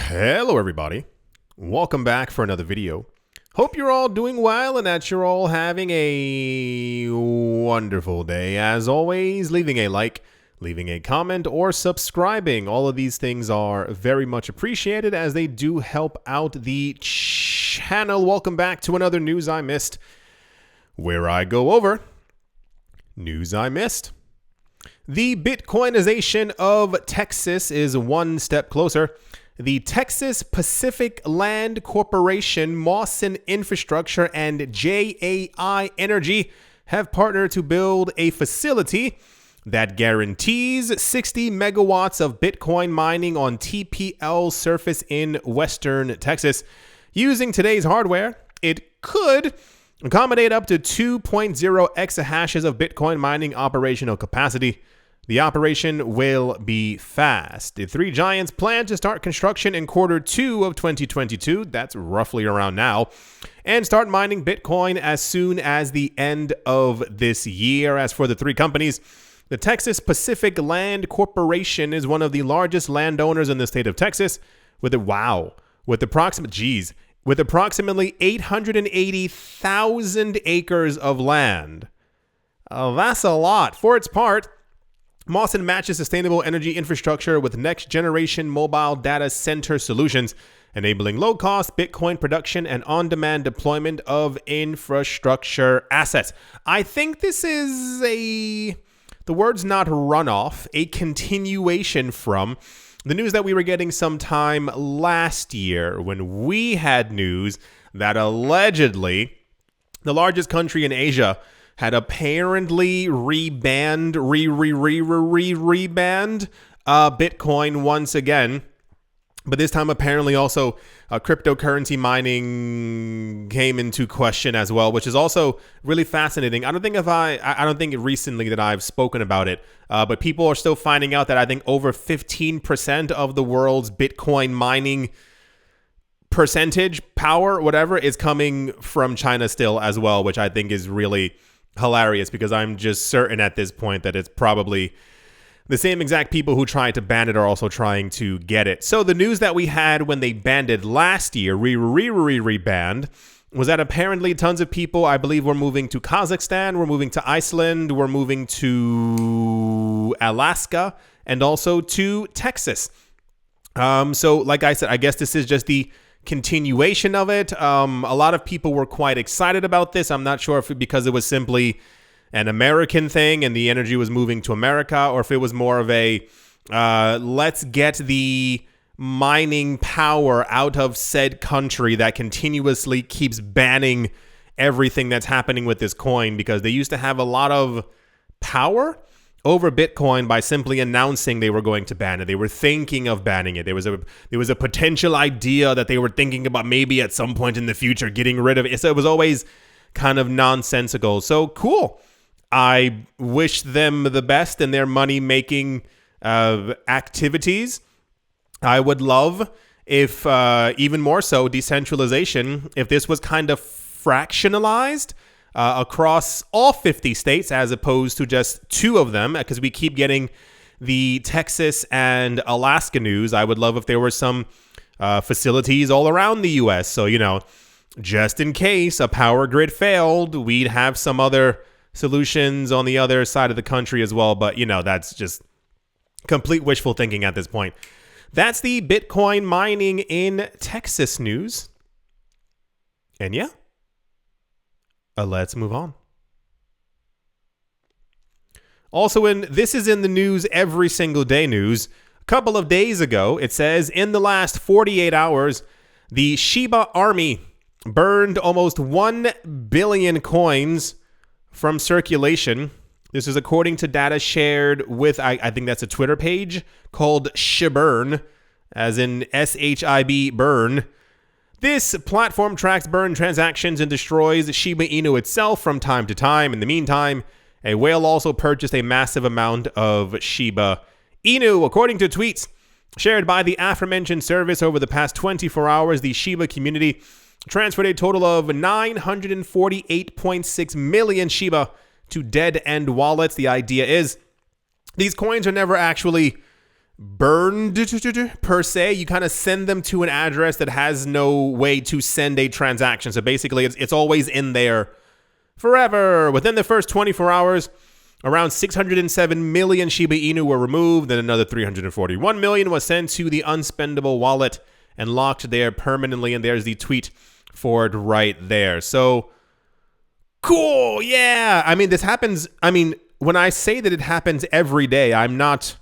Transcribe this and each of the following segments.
Hello everybody, welcome back for another video. Hope you're all doing well and that you're all having a wonderful day. As always, leaving a like, leaving a comment, or subscribing. All of these things are very much appreciated as they do help out the channel. Welcome back to another News I Missed, where I go over news I missed. The Bitcoinization of Texas is one step closer. The Texas Pacific Land Corporation, Mawson Infrastructure, and JAI Energy have partnered to build a facility that guarantees 60 megawatts of Bitcoin mining on TPL surface in western Texas. Using today's hardware, it could accommodate up to 2.0 exahashes of Bitcoin mining operational capacity. The operation will be fast. The three giants plan to start construction in Q2 of 2022, that's roughly around now, and start mining Bitcoin as soon as the end of this year. As for the three companies, the Texas Pacific Land Corporation is one of the largest landowners in the state of Texas with approximately 880,000 acres of land. That's a lot. For its part, Mawson matches sustainable energy infrastructure with next-generation mobile data center solutions, enabling low-cost Bitcoin production and on-demand deployment of infrastructure assets. I think this is the word's not runoff, a continuation from the news that we were getting sometime last year when we had news that allegedly the largest country in Asia had apparently rebanned Bitcoin once again. But this time apparently also cryptocurrency mining came into question as well, which is also really fascinating. I don't think recently that I've spoken about it, but people are still finding out that I think over 15% of the world's Bitcoin mining percentage, power, whatever, is coming from China still as well, which I think is really hilarious because I'm just certain at this point that it's probably the same exact people who tried to ban it are also trying to get it. So the news that we had when they banned it last year, rebanned, was that apparently tons of people, I believe, were moving to Kazakhstan, were moving to Iceland, were moving to Alaska, and also to Texas. So like I said, I guess this is just the continuation of it. A lot of people were quite excited about this. I'm not sure if because it was simply an American thing and the energy was moving to America, or if it was more of a let's get the mining power out of said country that continuously keeps banning everything that's happening with this coin, because they used to have a lot of power over Bitcoin by simply announcing they were going to ban it. They were thinking of banning it. There was a potential idea that they were thinking about maybe at some point in the future getting rid of it. So it was always kind of nonsensical. So cool. I wish them the best in their money-making activities. I would love if, even more so, decentralization, if this was kind of fractionalized across all 50 states as opposed to just two of them, because we keep getting the Texas and Alaska news. I would love if there were some facilities all around the U.S. So, just in case a power grid failed, we'd have some other solutions on the other side of the country as well. But, that's just complete wishful thinking at this point. That's the Bitcoin mining in Texas news. And yeah. Let's move on. Also this is in the news every single day news. A couple of days ago, it says, in the last 48 hours, the Shiba Army burned almost 1 billion coins from circulation. This is according to data shared with, I think that's a Twitter page called Shiburn, as in SHIB burn. This platform tracks burn transactions and destroys Shiba Inu itself from time to time. In the meantime, a whale also purchased a massive amount of Shiba Inu. According to tweets shared by the aforementioned service over the past 24 hours, the Shiba community transferred a total of 948.6 million Shiba to dead-end wallets. The idea is these coins are never actually burned per se. You kind of send them to an address that has no way to send a transaction. So basically, it's always in there forever. Within the first 24 hours, around 607 million Shiba Inu were removed. Then another 341 million was sent to the unspendable wallet and locked there permanently. And there's the tweet for it right there. So cool. Yeah. I mean, this happens. I mean, when I say that it happens every day, I'm not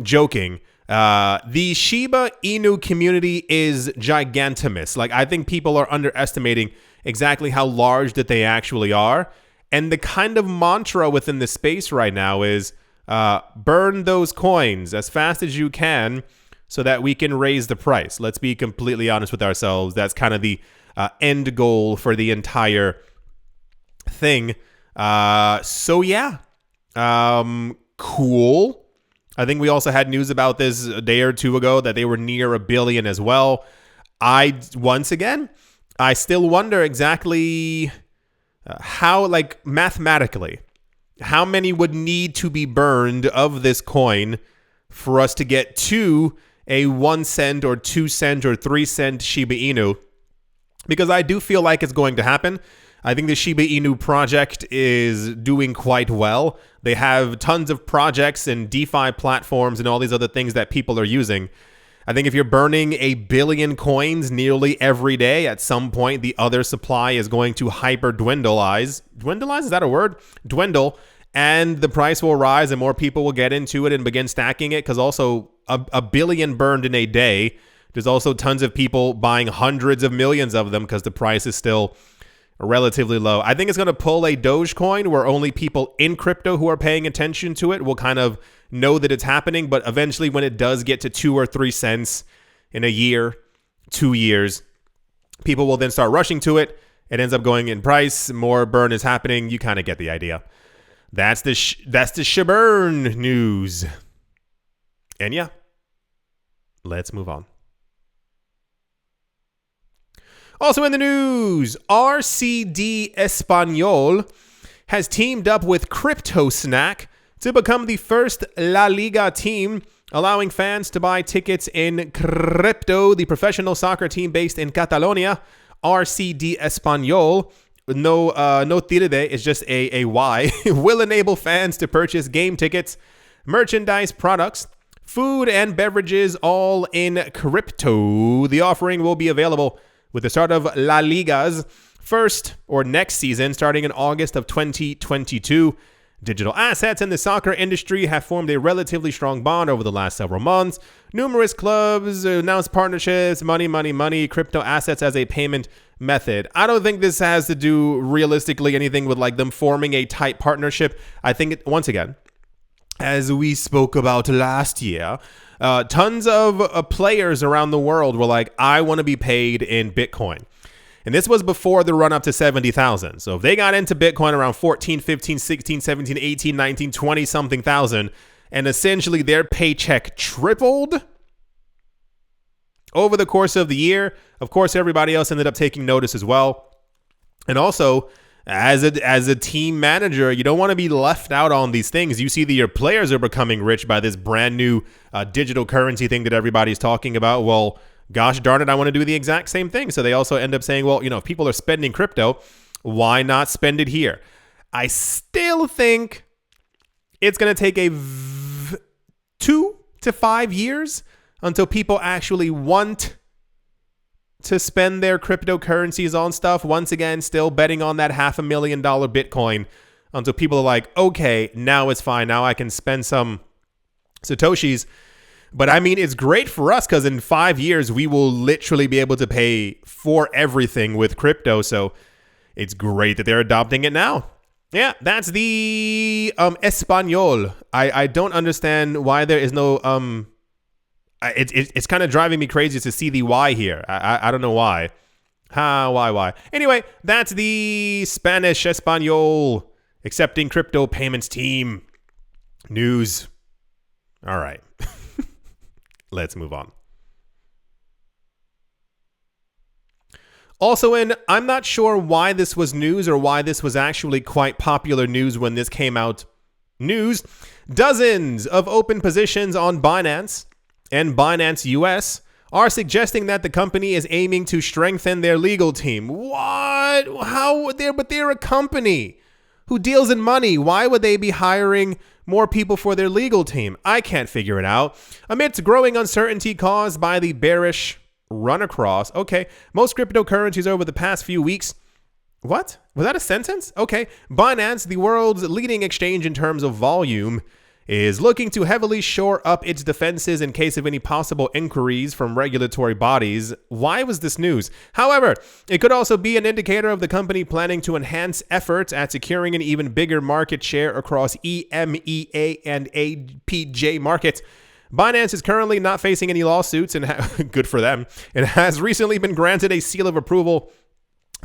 joking. The Shiba Inu community is gigantimous. Like, I think people are underestimating exactly how large that they actually are. And the kind of mantra within the space right now is burn those coins as fast as you can so that we can raise the price. Let's be completely honest with ourselves. That's kind of the end goal for the entire thing. So yeah, cool. I think we also had news about this a day or two ago that they were near 1 billion as well. Once again, I still wonder exactly how, like, mathematically, how many would need to be burned of this coin for us to get to a 1 cent or 2 cent or 3 cent Shiba Inu, because I do feel like it's going to happen. I think the Shiba Inu project is doing quite well. They have tons of projects and DeFi platforms and all these other things that people are using. I think if you're burning 1 billion coins nearly every day, at some point the other supply is going to hyper dwindleize. Dwindleize, is that a word? Dwindle. And the price will rise and more people will get into it and begin stacking it, because also a billion burned in a day. There's also tons of people buying hundreds of millions of them because the price is still relatively low. I think it's going to pull a Dogecoin where only people in crypto who are paying attention to it will kind of know that it's happening. But eventually, when it does get to 2 or 3 cents in a year, 2 years, people will then start rushing to it. It ends up going in price. More burn is happening. You kind of get the idea. That's the Shiburn news. And yeah, let's move on. Also in the news, RCD Espanol has teamed up with Crypto Snack to become the first La Liga team, allowing fans to buy tickets in crypto. The professional soccer team based in Catalonia, RCD Espanol, no tilde, it's just a Y, will enable fans to purchase game tickets, merchandise products, food and beverages, all in crypto. The offering will be available with the start of La Liga's first or next season, starting in August of 2022. Digital assets in the soccer industry have formed a relatively strong bond over the last several months. Numerous clubs announced partnerships, money, crypto assets as a payment method. I don't think this has to do realistically anything with like them forming a tight partnership. I think, once again, as we spoke about last year, tons of players around the world were like, I want to be paid in Bitcoin. And this was before the run up to 70,000. So if they got into Bitcoin around 14, 15, 16, 17, 18, 19, 20 something thousand, and essentially their paycheck tripled over the course of the year, of course, everybody else ended up taking notice as well. And also, as a team manager, you don't want to be left out on these things. You see that your players are becoming rich by this brand new digital currency thing that everybody's talking about. Well, gosh darn it, I want to do the exact same thing. So they also end up saying, well, if people are spending crypto, why not spend it here? I still think it's going to take 2 to 5 years until people actually want to spend their cryptocurrencies on stuff. Once again, still betting on that $500,000 Bitcoin until people are like, okay, now it's fine. Now I can spend some Satoshis. But I mean, it's great for us because in 5 years, we will literally be able to pay for everything with crypto. So it's great that they're adopting it now. Yeah, that's the Espanol. I don't understand why there is no... It's kind of driving me crazy to see the Y here. I don't know why. Why? Anyway, that's the Spanish Espanol accepting crypto payments team news. All right. Let's move on. Also I'm not sure why this was news or why this was actually quite popular news when this came out news. Dozens of open positions on Binance and Binance US are suggesting that the company is aiming to strengthen their legal team. What? How? But they're a company who deals in money. Why would they be hiring more people for their legal team? I can't figure it out. Amidst growing uncertainty caused by the bearish run across. Okay, most cryptocurrencies over the past few weeks. What? Was that a sentence? Okay. Binance, the world's leading exchange in terms of volume, is looking to heavily shore up its defenses in case of any possible inquiries from regulatory bodies. Why was this news? However, it could also be an indicator of the company planning to enhance efforts at securing an even bigger market share across EMEA and APJ markets. Binance is currently not facing any lawsuits, and good for them. It has recently been granted a seal of approval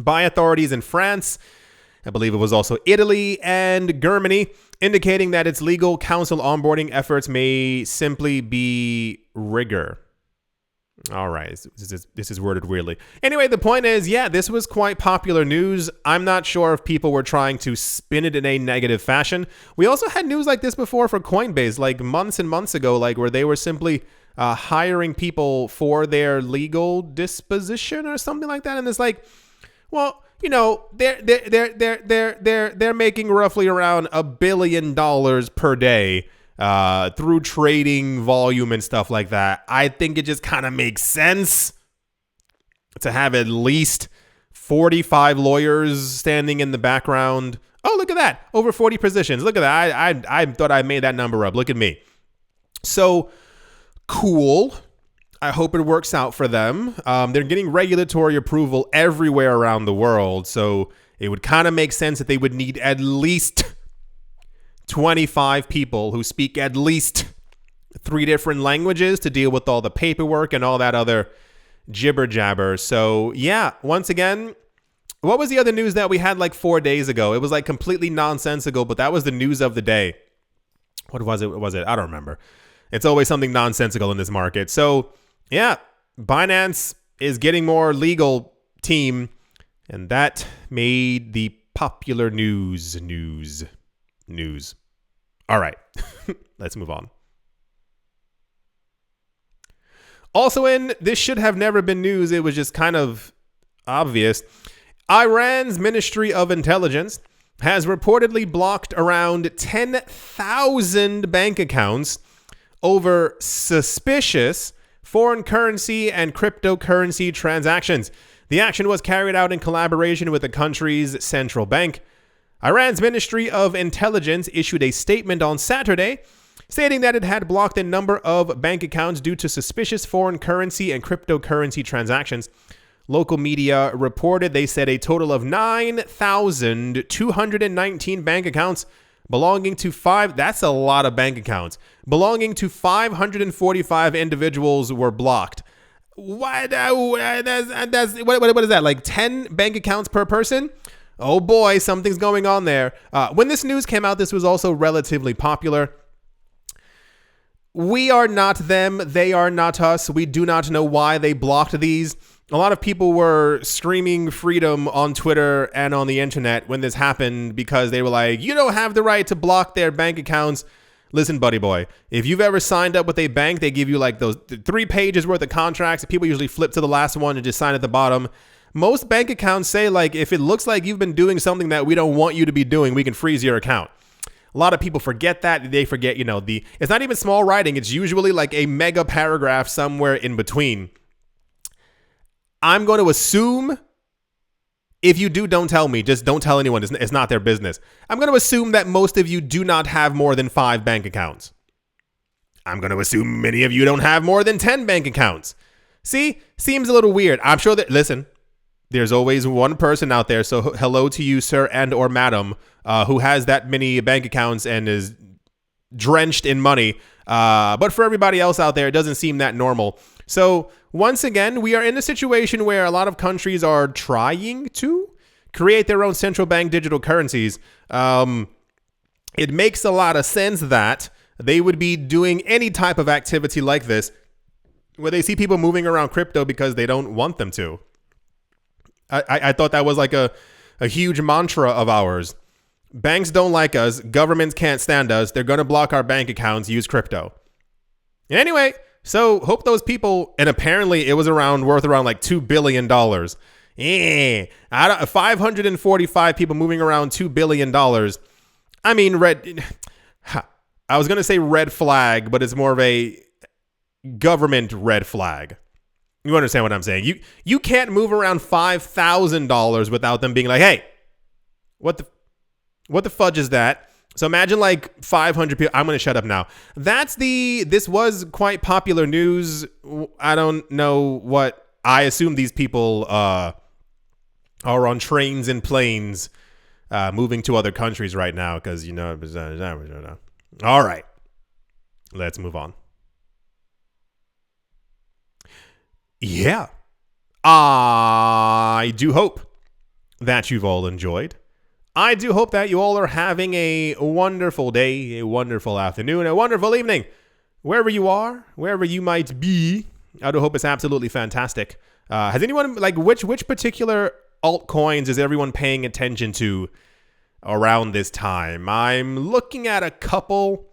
by authorities in France, I believe it was also Italy and Germany, indicating that its legal counsel onboarding efforts may simply be rigor. All right, this is worded weirdly. Anyway, the point is, yeah, this was quite popular news. I'm not sure if people were trying to spin it in a negative fashion. We also had news like this before for Coinbase, like months and months ago, like where they were simply hiring people for their legal disposition or something like that, and it's like, well, you know, they're making roughly around $1 billion per day through trading volume and stuff like that. I think it just kind of makes sense to have at least 45 lawyers standing in the background. Oh, look at that. Over 40 positions. Look at that. I thought I made that number up. Look at me. So cool. I hope it works out for them. They're getting regulatory approval everywhere around the world, so it would kind of make sense that they would need at least 25 people who speak at least 3 different languages to deal with all the paperwork and all that other jibber jabber. So yeah, once again, what was the other news that we had like 4 days ago? It was like completely nonsensical, but that was the news of the day. What was it? I don't remember. It's always something nonsensical in this market. So yeah, Binance is getting more legal team, and that made the popular news. All right, let's move on. Also this should have never been news. It was just kind of obvious. Iran's Ministry of Intelligence has reportedly blocked around 10,000 bank accounts over suspicious foreign currency and cryptocurrency transactions. The action was carried out in collaboration with the country's central bank. Iran's Ministry of Intelligence issued a statement on Saturday stating that it had blocked a number of bank accounts due to suspicious foreign currency and cryptocurrency transactions. Local media reported they said a total of 9,219 bank accounts belonging to that's a lot of bank accounts, belonging to 545 individuals were blocked. What is that, like 10 bank accounts per person? Oh boy, something's going on there. When this news came out, this was also relatively popular. We are not them, they are not us. We do not know why they blocked these. A lot of people were screaming freedom on Twitter and on the internet when this happened because they were like, you don't have the right to block their bank accounts. Listen, buddy boy, if you've ever signed up with a bank, they give you like those 3 pages worth of contracts. People usually flip to the last one and just sign at the bottom. Most bank accounts say, like, if it looks like you've been doing something that we don't want you to be doing, we can freeze your account. A lot of people forget that. They forget, it's not even small writing. It's usually like a mega paragraph somewhere in between. I'm going to assume, if you do, don't tell me. Just don't tell anyone. It's not their business. I'm going to assume that most of you do not have more than 5 bank accounts. I'm going to assume many of you don't have more than 10 bank accounts. See? Seems a little weird. I'm sure that, listen, there's always one person out there, so hello to you, sir and or madam, who has that many bank accounts and is drenched in money. But for everybody else out there, it doesn't seem that normal. So once again, we are in a situation where a lot of countries are trying to create their own central bank digital currencies. It makes a lot of sense that they would be doing any type of activity like this where they see people moving around crypto because they don't want them to. I thought that was like a huge mantra of ours. Banks don't like us. Governments can't stand us. They're going to block our bank accounts. Use crypto. Anyway, so hope those people, and apparently it was worth around like $2 billion. Out of 545 people moving around $2 billion. I mean, I was going to say red flag, but it's more of a government red flag. You understand what I'm saying? You can't move around $5,000 without them being like, hey, what the fudge is that? So imagine like 500 people. I'm going to shut up now. This was quite popular news. I don't know what. I assume these people are on trains and planes moving to other countries right now because, all right, let's move on. Yeah, I do hope that you've all enjoyed. I do hope that you all are having a wonderful day, a wonderful afternoon, a wonderful evening, wherever you are, wherever you might be. I do hope it's absolutely fantastic. Has anyone, which particular altcoins is everyone paying attention to around this time? I'm looking at a couple.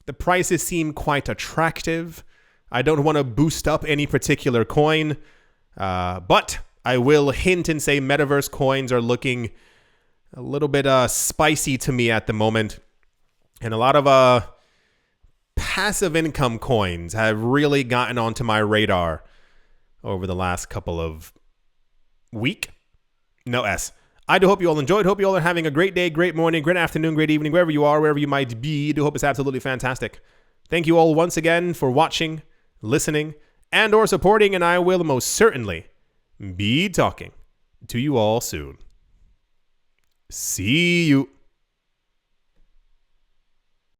The prices seem quite attractive. I don't want to boost up any particular coin, but I will hint and say metaverse coins are looking a little bit spicy to me at the moment. And a lot of passive income coins have really gotten onto my radar over the last couple of I do hope you all enjoyed. Hope you all are having a great day, great morning, great afternoon, great evening, wherever you are, wherever you might be. I do hope it's absolutely fantastic. Thank you all once again for watching, listening, and or supporting, and I will most certainly be talking to you all soon. See you.